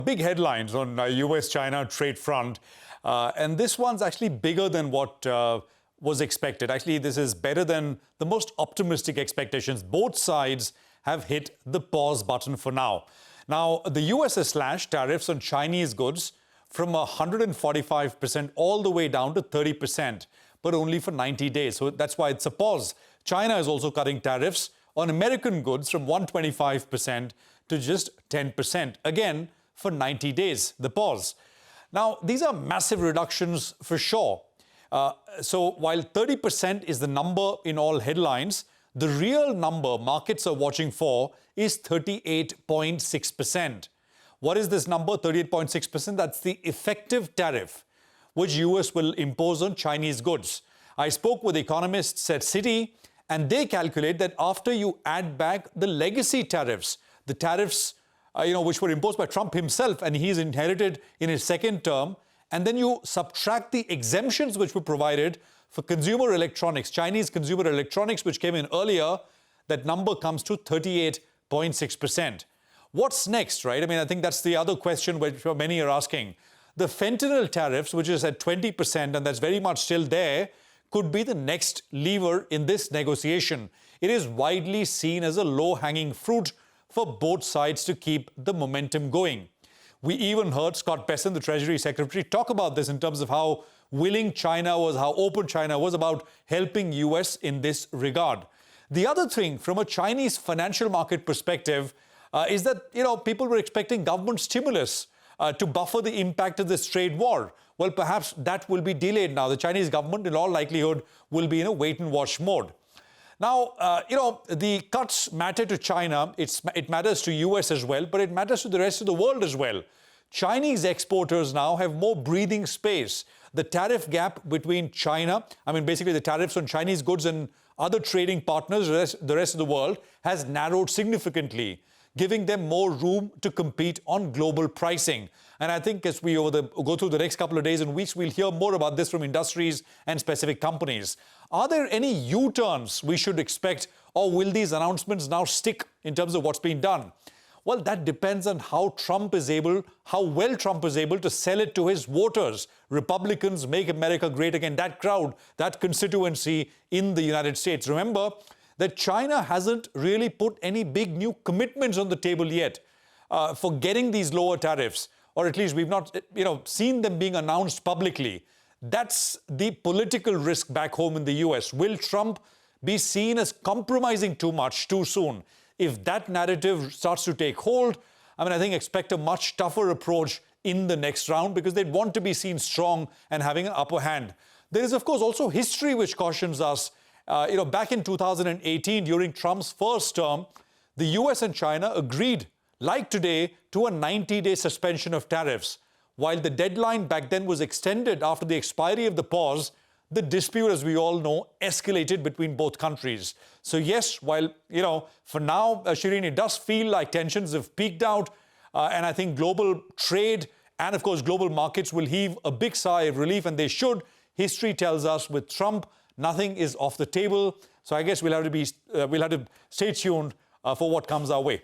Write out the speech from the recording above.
Big headlines on US-China trade front. And this one's actually bigger than what was expected. Actually, this is better than the most optimistic expectations. Both sides have hit the pause button for now. Now, the US has slashed tariffs on Chinese goods from 145% all the way down to 30%, but only for 90 days. So that's why it's a pause. China is also cutting tariffs on American goods from 125% to just 10%. Again, for 90 days, the pause. Now, these are massive reductions for sure. So while 30% is the number in all headlines, the real number markets are watching for is 38.6%. What is this number, 38.6%? That's the effective tariff which US will impose on Chinese goods. I spoke with economists at Citi, and they calculate that after you add back the legacy tariffs, the tariffs which were imposed by Trump himself and he's inherited in his second term, and then you subtract the exemptions which were provided for consumer electronics, Chinese consumer electronics, which came in earlier, that number comes to 38.6%. What's next, right? I mean, I think that's the other question which many are asking. The fentanyl tariffs, which is at 20%, and that's very much still there, could be the next lever in this negotiation. It is widely seen as a low-hanging fruit for both sides to keep the momentum going. We even heard Scott Bessent, the Treasury Secretary, talk about this in terms of how willing China was, how open China was about helping US in this regard. The other thing, from a Chinese financial market perspective, is that people were expecting government stimulus to buffer the impact of this trade war. Well, perhaps that will be delayed now. The Chinese government, in all likelihood, will be in a wait-and-watch mode. Now, the cuts matter to China. It matters to US as well, but it matters to the rest of the world as well. Chinese exporters now have more breathing space. The tariff gap between China, basically the tariffs on Chinese goods and other trading partners, the rest of the world, has narrowed significantly, giving them more room to compete on global pricing. And I think as we go through the next couple of days and weeks, we'll hear more about this from industries and specific companies. Are there any U-turns we should expect, or will these announcements now stick in terms of what's being done? Well, that depends on how well Trump is able to sell it to his voters. Republicans, Make America Great Again, that crowd, that constituency in the United States. Remember that China hasn't really put any big new commitments on the table yet for getting these lower tariffs, or at least we've not seen them being announced publicly. That's the political risk back home in the US. Will Trump be seen as compromising too much too soon? If that narrative starts to take hold, I think expect a much tougher approach in the next round, because they'd want to be seen strong and having an upper hand. There is, of course, also history which cautions us. Back in 2018, during Trump's first term, the US and China agreed, like today, to a 90-day suspension of tariffs. While the deadline back then was extended after the expiry of the pause, the dispute, as we all know, escalated between both countries. So yes, while, for now, Shireen, it does feel like tensions have peaked out, and I think global trade and, of course, global markets will heave a big sigh of relief, and they should. History tells us with Trump, nothing is off the table. So I guess we'll have to stay tuned for what comes our way.